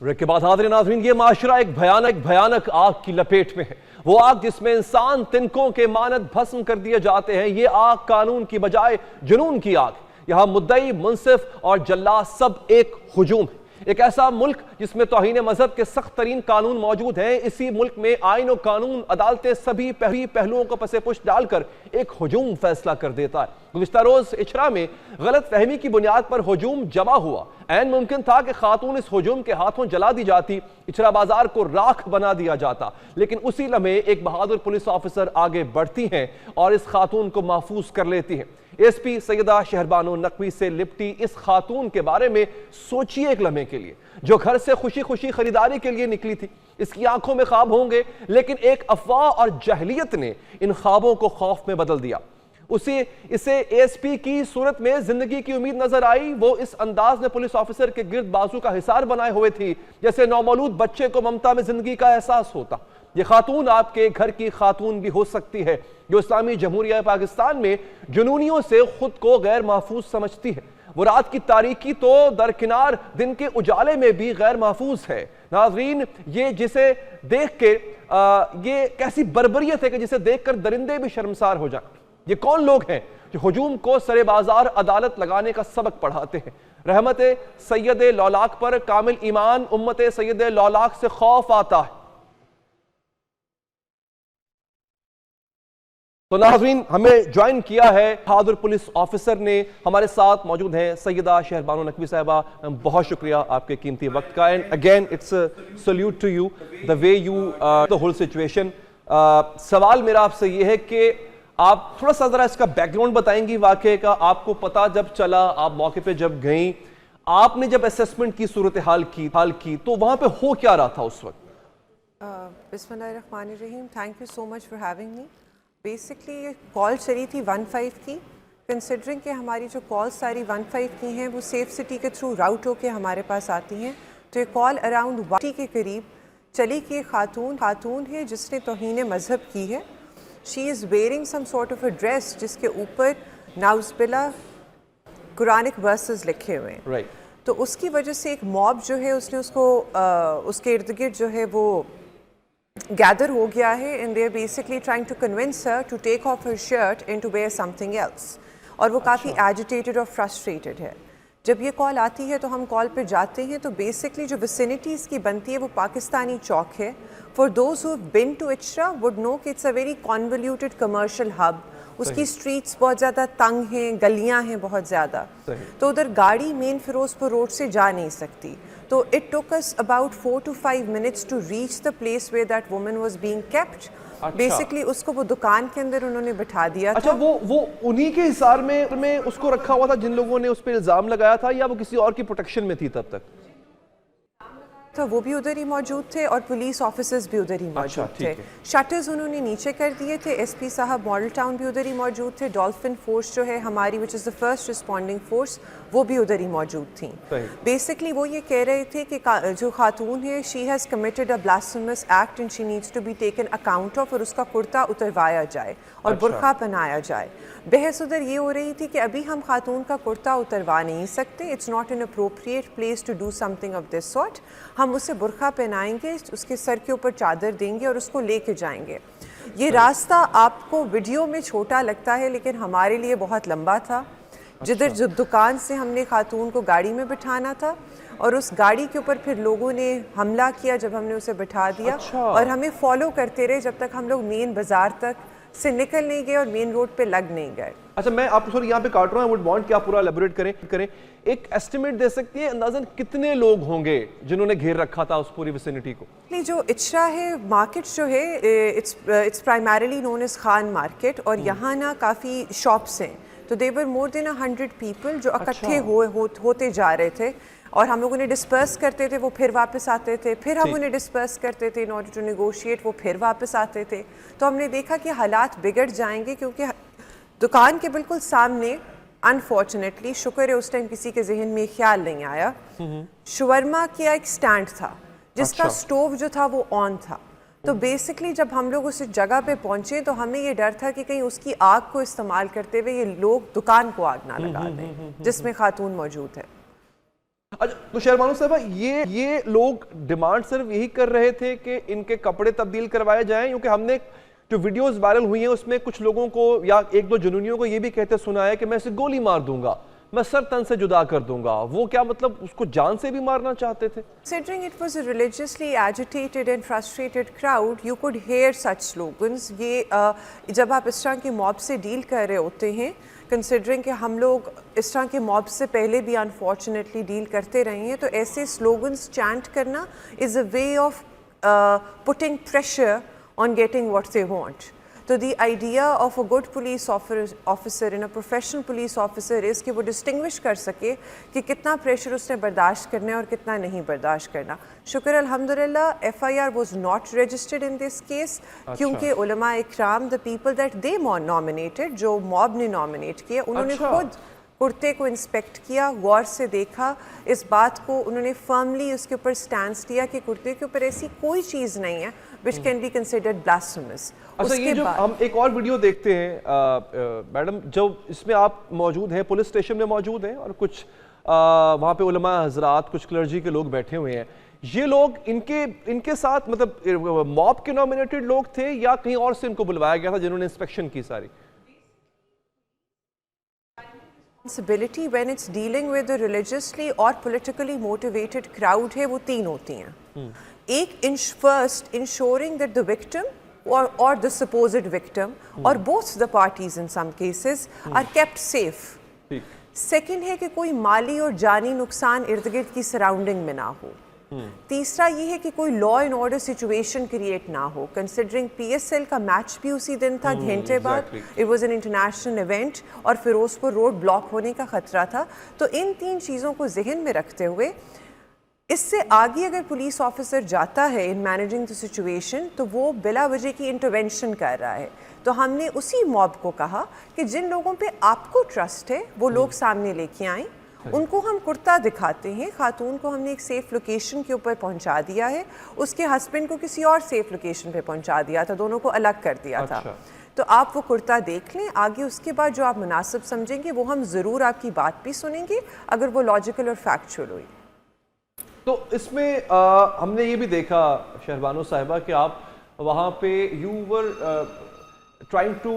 Break के बाद हाज़िर नाज़रीन, ये माशरा एक भयानक आग की लपेट में है। वो आग जिसमें इंसान तिनकों के मानद भस्म कर दिए जाते हैं। ये आग कानून की बजाय जुनून की आग। यहाँ मुद्दई, मुंसिफ और जल्लाद सब एक हुजूम है। एक ऐसा मुल्क जिसमें तौहीन मजहब के सख्त तरीन कानून मौजूद हैं, इसी मुल्क में आइन और कानून, अदालतें सभी पहलुओं को पसे पुश डालकर एक हुजूम फैसला कर देता है। गुज़िश्ता रोज इचरा में गलत फहमी की बुनियाद पर हुजूम जमा हुआ। ऐन मुमकिन था कि खातून इस हुजूम के हाथों जला दी जाती, इचरा बाजार को राख बना दिया जाता, लेकिन उसी लम्हे एक बहादुर पुलिस ऑफिसर आगे बढ़ती हैं और इस खातून को महफूज कर लेती हैं। एसपी सैयदा शहरबानो नकवी से लिपटी इस खातून के बारे में सोचिए एक लम्हे के लिए, जो घर से खुशी खुशी खरीदारी के लिए निकली थी। इसकी आंखों में ख्वाब होंगे, लेकिन एक अफवाह और जहलियत ने इन ख्वाबों को खौफ में बदल दिया। इसे एसपी की सूरत में जिंदगी की उम्मीद नजर आई। वो इस अंदाज में पुलिस ऑफिसर के गिर्द बाजू का हिसार बनाए हुए थी जैसे नौमौलूद बच्चे को ममता में जिंदगी का एहसास होता। ये खातून आपके घर की खातून भी हो सकती है, जो इस्लामी जमहूरिया पाकिस्तान में जुनूनियों से खुद को गैर महफूज समझती है। वो रात की तारीकी तो दरकिनार दिन के उजाले में भी गैर महफूज है। नाजरीन, ये जिसे देख के ये कैसी बर्बरियत है कि जिसे देखकर दरिंदे भी शर्मसार हो जाए। ये कौन लोग हैं जो हुजूम को सरे बाजार अदालत लगाने का सबक पढ़ाते हैं? रहमत सैयद लौलाक पर कामिल ईमान उम्मत सैयद लौलाक से खौफ आता है। तो नाज़रीन, हमें ज्वाइन किया है बहादुर पुलिस ऑफिसर ने। हमारे साथ मौजूद हैं सैयदा शहरबानो नकवी साहिबा। बहुत शुक्रिया आपके कीमती वक्त का, and again it's salute to you the way you the whole situation. सवाल मेरा आपसे ये है कि आप थोड़ा सा जरा इसका बैकग्राउंड बताएंगी वाकये का। आपको पता जब चला, आप मौके पे जब गई, आपने जब असेसमेंट की सूरत हाल की तो वहां पे हो क्या रहा था उस वक्त? बिस्मिल्लाहिर्रहमानिर्रहीम, thank you so much for having me. Basically ये कॉल चली थी 15 की। कंसिडरिंग कि हमारी जो कॉल सारी 15 की हैं वो सेफ सिटी के थ्रू राउट होके हमारे पास आती हैं, तो ये कॉल अराउंड 1 के करीब चली कि खातून है जिसने तौहीन मजहब की है। She is wearing some sort of a dress जिसके ऊपर नाउज़बिल्ला कुरानिक वर्सेस लिखे हुए हैं। right. तो उसकी वजह से एक मॉब जो है उसने उसको उसके इर्द गिर्द जो है वो गैदर हो गया है, and they are basically trying to convince her to take off her shirt and to wear something else. और वो काफ़ी एजिटेटेड और फ्रस्ट्रेटेड है। जब ये कॉल आती है तो हम कॉल पे जाते हैं, तो बेसिकली जो विसिनिटी इसकी बनती है वो पाकिस्तानी चौक है। For those who been to Ichhra would know कि it's a very convoluted commercial hub. उसकी स्ट्रीट्स बहुत ज़्यादा तंग हैं, गलियां हैं बहुत ज़्यादा, तो उधर गाड़ी मेन फिरोजपुर रोड से जा नहीं सकती। तो it took us about 4 to 5 minutes to reach the place where that woman was being kept. Basically उसको वो दुकान के अंदर उन्होंने बिठा दिया था। वो उन्हीं के हिसार में उसको रखा हुआ था जिन लोगों ने उस पर इल्जाम लगाया था, या वो किसी और की प्रोटेक्शन में थी तब तक? तो वो भी उधर ही मौजूद थे और पुलिस ऑफिसर्स भी उधर ही मौजूद थे। शटर्स उन्होंने नीचे कर दिए थे। एसपी साहब मॉडल टाउन भी उधर ही मौजूद थे। डॉल्फिन फोर्स जो है हमारी, which is the first responding force, वो भी उधर ही मौजूद थी। बेसिकली वो ये कह रहे थे कि जो खातून है she has committed a blasphemous act and she needs to be taken account of, और उसका कुर्ता उतरवाया जाए और बुर्का पहनाया जाए। बहस उधर ये हो रही थी कि अभी हम खातून का कुर्ता उतरवा नहीं सकते, it's not an appropriate place to do something of this sort. हम उसे बुर्का पहनाएंगे, उसके सर के ऊपर चादर देंगे और उसको लेके जाएंगे। ये रास्ता आपको वीडियो में छोटा लगता है, लेकिन हमारे लिए बहुत लंबा था। जिधर जो दुकान से हमने खातून को गाड़ी में बिठाना था, और उस गाड़ी के ऊपर फिर लोगों ने हमला किया जब हमने उसे बिठा दिया। और हमें फॉलो करते रहे जब तक हम लोग मेन बाजार तक से निकल नहीं गए और मेन रोड पे लग नहीं गए। अच्छा, मैं आप सॉरी यहाँ पे काट रहा हूँ, वुड वांट कि आप पूरा एलैबोरेट करें। एक एस्टिमेट दे सकती है अंदाजन कितने लोग होंगे जिन्होंने घेर रखा था उस पूरी विसिनिटी को? जो इचरा है मार्केट जो है, it's primarily known as Khan market, और यहाँ ना काफ़ी शॉप्स हैं। तो दे वर मोर देन 100 पीपल जो इकट्ठे होते जा रहे थे, और हम लोग उन्हें डिस्पर्स करते थे, वो फिर वापस आते थे, फिर हम उन्हें डिस्पर्स करते थे इन ऑर्डर टू नेगोशिएट, वो फिर वापस आते थे। तो हमने देखा कि हालात बिगड़ जाएंगे, क्योंकि दुकान के बिल्कुल सामने अनफॉर्चुनेटली, शुक्र है उस टाइम किसी के जहन में ख्याल नहीं आया, शवरमा का एक स्टैंड था जिसका स्टोव जो था वो ऑन था। तो बेसिकली जब हम लोग उस जगह पे पहुंचे तो हमें ये डर था कि कहीं उसकी आग को इस्तेमाल करते हुए ये लोग दुकान को आग ना लगा दें जिसमें खातून मौजूद है। اچھا تو شہربانو صاحبہ یہ لوگ ڈیمانڈ صرف یہی کر رہے تھے کہ ان کے کپڑے تبدیل کروائے جائیں؟ کیونکہ ہم نے جو ویڈیوز وائرل ہوئی ہیں اس میں کچھ لوگوں کو یا ایک دو جنونیوں کو یہ بھی کہتے سنا ہے کہ میں اسے گولی مار دوں گا, میں سر تن سے جدا کر دوں گا. وہ کیا مطلب اس کو جان سے بھی مارنا چاہتے تھے؟ Considering it was a religiously agitated and frustrated crowd, you could hear such slogans. یہ جب آپ اس طرح کے موب سے ڈیل کر رہے ہوتے ہیں, کنسیڈرنگ کہ ہم لوگ اس طرح کے موب سے پہلے بھی انفارچونیٹلی ڈیل کرتے رہے ہیں, تو ایسے سلوگنز چینٹ کرنا is a way of putting pressure on getting what they want. تو the idea of a good police officer in a professional police officer is کہ وہ ڈسٹنگوش کر سکے کہ کتنا پریشر اس نے برداشت کرنا ہے اور کتنا نہیں برداشت کرنا. شکر الحمدللہ F I R was not registered in this case, کیونکہ علماء اکرام the people that they nominated, جو موب نے نامینیٹ کیا, انہوں نے خود کرتے کو انسپیکٹ کیا, غور سے دیکھا اس بات کو, انہوں نے فرملی اس کے اوپر سٹینس لیا کہ کرتے کے اوپر ایسی کوئی چیز نہیں ہے which can be considered blasphemous. اچھا یہ جو ہم ایک اور ویڈیو دیکھتے ہیں میڈم, جو اس میں آپ موجود ہیں, پولیس اسٹیشن میں موجود ہیں اور کچھ وہاں پہ علماء حضرات, کچھ کلرجی کے لوگ بیٹھے ہوئے ہیں, یہ لوگ ان کے ساتھ مطلب موب کے نامینیٹڈ لوگ تھے یا کہیں اور سے ان کو بلوایا گیا تھا جنہوں نے انسپیکشن کی ساری؟ responsibility when it's dealing with a religiously or politically motivated crowd ہے, وہ تین ہوتی ہیں. ایک first ensuring that the victim or the supposed victim or both the parties in some cases are kept safe. Second ہے کہ کوئی مالی اور جانی نقصان ارد گرد کی سراؤنڈنگ میں نہ ہو. تیسرا یہ ہے کہ کوئی law and order situation create نہ ہو, کنسیڈرنگ پی ایس ایل کا میچ بھی اسی دن تھا, گھنٹے بعد it was an international event اور فیروز پور روڈ بلاک ہونے کا خطرہ تھا. تو ان تین چیزوں کو ذہن میں رکھتے ہوئے اس سے آگے اگر پولیس آفیسر جاتا ہے ان مینیجنگ دی سچویشن تو وہ بلا وجہ کی انٹرونشن کر رہا ہے. تو ہم نے اسی موب کو کہا کہ جن لوگوں پہ آپ کو ٹرسٹ ہے وہ لوگ سامنے لے کے آئیں, ان کو ہم کرتا دکھاتے ہیں. خاتون کو ہم نے ایک سیف لوکیشن کے اوپر پہنچا دیا ہے, اس کے ہسبینڈ کو کسی اور سیف لوکیشن پہ پہنچا دیا تھا, دونوں کو الگ کر دیا تھا. تو آپ وہ کرتا دیکھ لیں, آگے اس کے بعد جو آپ مناسب سمجھیں گے وہ ہم ضرور آپ کی بات بھی سنیں گے اگر وہ لاجیکل اور فیکچوئل ہوئی. تو اس میں ہم نے یہ بھی دیکھا شہربانو صاحبہ کہ آپ وہاں پہ you were trying to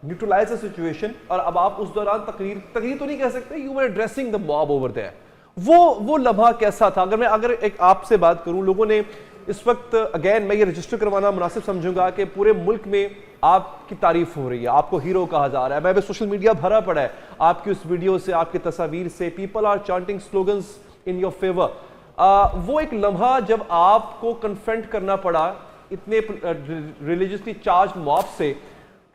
neutralise a situation, اور اب آپ اس دوران تقریر تو نہیں کہہ سکتے, you were addressing the mob over there. وہ لمحہ کیسا تھا؟ اگر ایک آپ سے بات کروں, لوگوں نے اس وقت اگین میں یہ رجسٹر کروانا مناسب سمجھوں گا کہ پورے ملک میں آپ کی تعریف ہو رہی ہے, آپ کو ہیرو کہا جا رہا ہے, میں سوشل میڈیا بھرا پڑا ہے آپ کی اس ویڈیو سے, آپ کی تصاویر سے, people are chanting slogans in your favor. وہ ایک لمحہ جب آپ کو کنفرنٹ کرنا پڑا اتنے ریلیجسلی چارج موب سے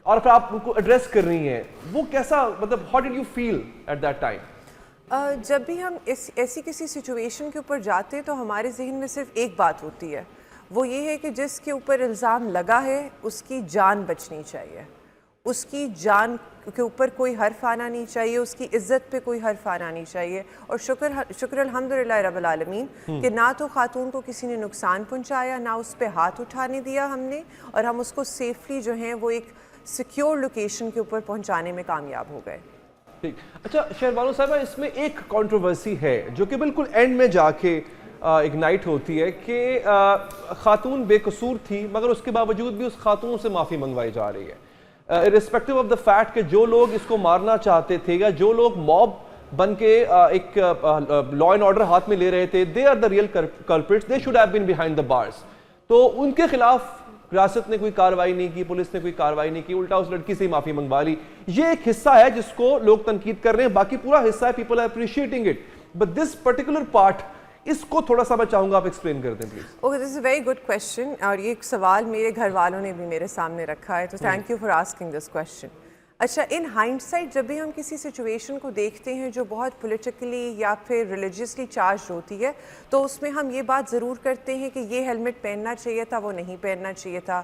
اور پھر آپ ان کو ایڈریس کر رہی ہیں, وہ کیسا, مطلب how did you feel at that time? جب بھی ہم ایسی کسی سچویشن کے اوپر جاتے ہیں تو ہمارے ذہن میں صرف ایک بات ہوتی ہے, وہ یہ ہے کہ جس کے اوپر الزام لگا ہے اس کی جان بچنی چاہیے, اس کی جان کے اوپر کوئی حرف آنا نہیں چاہیے, اس کی عزت پہ کوئی حرف آنا نہیں چاہیے. اور شکر الحمدللہ رب العالمین کہ نہ تو خاتون کو کسی نے نقصان پہنچایا, نہ اس پہ ہاتھ اٹھانے دیا ہم نے, اور ہم اس کو سیفلی جو ہیں وہ ایک سیکیور لوکیشن کے اوپر پہنچانے میں کامیاب ہو گئے. اچھا شہربانو صاحبہ, اس میں ایک کنٹروورسی ہے جو کہ بالکل اینڈ میں جا کے اگنائٹ ہوتی ہے کہ خاتون بے قصور تھی مگر اس کے باوجود بھی اس خاتون سے معافی منگوائی جا رہی ہے, irrespective of the fact کہ جو لوگ اس کو مارنا چاہتے تھے یا جو لوگ موب بن کے ایک لا اینڈ آرڈر ہاتھ میں لے رہے تھے, they are the real culprits, they should have been behind the bars. تو ان کے خلاف ریاست نے کوئی کاروائی نہیں کی, پولیس نے کوئی کاروائی نہیں کی, الٹا اس لڑکی سے ہی معافی منگوا لی. یہ ایک حصہ ہے جس کو لوگ تنقید کر رہے ہیں, باقی پورا حصہ ہے people are appreciating it, but this particular part اس کو تھوڑا سا میں چاہوں گا آپ ایکسپلین کر دیں please. Okay, this is a very good question, اور یہ ایک سوال میرے گھر والوں نے بھی میرے سامنے رکھا ہے, تو thank you for asking this question. اچھا, ان ہائنڈ سائٹ جب بھی ہم کسی سچویشن کو دیکھتے ہیں جو بہت پولیٹیکلی یا پھر ریلیجیسلی چارج ہوتی ہے, تو اس میں ہم یہ بات ضرور کرتے ہیں کہ یہ ہیلمٹ پہننا چاہیے تھا, وہ نہیں پہننا چاہیے تھا,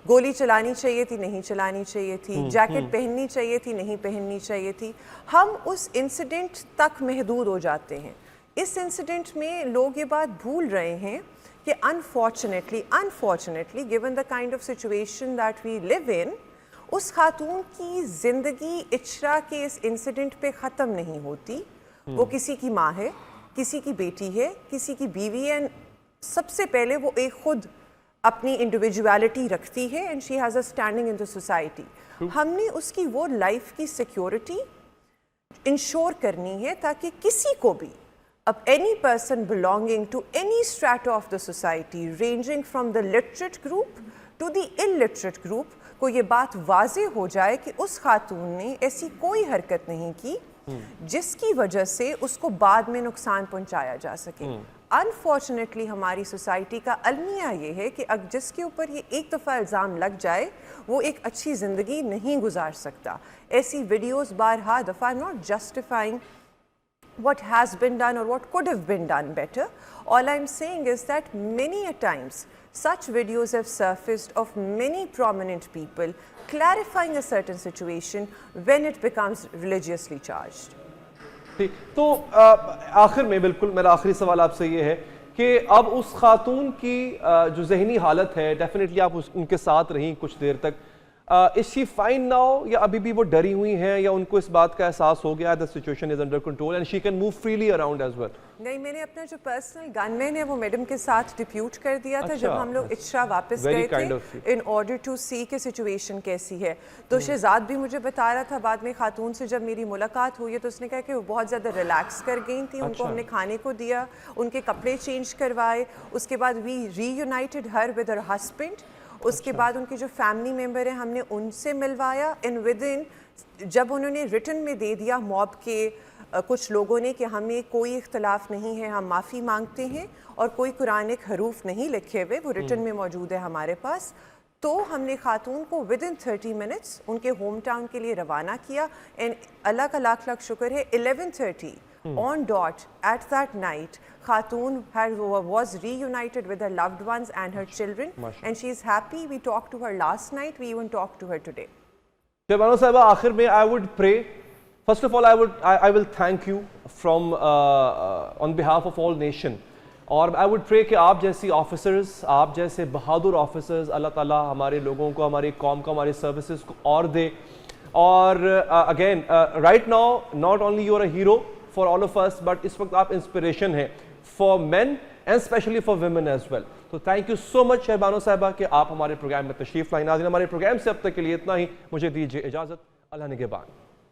گولی چلانی چاہیے تھی, نہیں چلانی چاہیے تھی, جیکٹ پہننی چاہیے تھی, نہیں پہننی چاہیے تھی. ہم اس انسیڈنٹ تک محدود ہو جاتے ہیں. اس انسیڈنٹ میں لوگ یہ بات بھول رہے ہیں کہ unfortunately given the kind of situation that we live in, اس خاتون کی زندگی اچرا کے اس انسیڈنٹ پہ ختم نہیں ہوتی. وہ کسی کی ماں ہے, किसी की बेटी है, किसी की बीवी है, एंड सबसे पहले वो एक खुद अपनी इंडिविजुअलिटी रखती है and she has a standing in the society. हमने उसकी वो लाइफ की सिक्योरिटी इंश्योर करनी है ताकि किसी को भी, अब any person belonging to any strata of the society ranging from the literate group to the illiterate group, को ये बात वाज़े हो जाए कि उस खातून ने ऐसी कोई हरकत नहीं की जिसकी वजह से उसको बाद में नुकसान पहुंचाया जा सके। अनफॉर्चुनेटली हमारी सोसाइटी का अलमिया ये है कि अगर जिसके ऊपर ये एक दफ़ा इल्ज़ाम लग जाए वो एक अच्छी ज़िंदगी नहीं गुजार सकता। ऐसी वीडियोज़ बारहा दफ़ा, not justifying what has been done or what could have been done better. All I'm saying is that many a times such videos have surfaced of many prominent people clarifying a certain situation when it becomes religiously charged. ठीक, तो आखिर में बिल्कुल मेरा आखिरी सवाल आपसे ये है कि अब उस खातून की जो जहनी हालत है, डेफिनेटली आप उनके साथ रहीं कुछ देर तक, इज शी फाइन नाउ या अभी भी वो डरी हुई हैं या उनको इस बात का एहसास हो गया the situation is under control and she can move freely around as well? नहीं, मैंने अपना जो पर्सनल गनमैन है वो मैडम के साथ डिप्यूट कर दिया था जब हम लोग इचरा वापस गए थे इन ऑर्डर टू सी के सिचुएशन कैसी है। तो शहजाद भी मुझे बता रहा था बाद में खातून से जब मेरी मुलाकात हुई है तो उसने कहा कि वो बहुत ज़्यादा रिलैक्स कर गई थी। उनको हमने खाने को दिया, उनके कपड़े चेंज करवाए, उसके बाद we reunited her with her husband. उसके बाद उनके जो फैमिली मेम्बर हैं हमने उनसे मिलवाया एंड विद इन जब उन्होंने रिटन में दे दिया मॉब के कुछ लोगों ने कि हमें कोई इख्तलाफ नहीं है, हम माफ़ी मांगते हैं और कोई कुरानिक हरूफ नहीं लिखे हुए, वो रिटन में मौजूद है हमारे पास, तो हमने खातून को विद इन 30 मिनट्स उनके होम टाउन के लिए रवाना किया। एंड अल्लाह का लाख लाख शुक्र है 11:30 on dot at that night Khatun was reunited with her loved ones and her children and she is happy. We talked to her last night, we even talked to her today. Shehbano Sahaba, आखिर में I would pray, first of all I will thank you from on behalf of all nation, और I would pray कि आप जैसी officers, आप जैसे बहादुर officers अल्लाह ताला हमारे लोगों को, हमारी कौम को, हमारी सर्विसेज को और दे। और again right now not only you are a hero for all of us but इस वक्त आप इंस्पिरेशन हैं for men and specially for women as well. तो thank you so much Shahbano Sahiba कि आप हमारे प्रोग्राम में तशरीफ लाई। नाज़रीन, हमारे प्रोग्राम से अब तक के लिए इतना ही, मुझे दीजिए इजाज़त। अल्लाह निगहबान।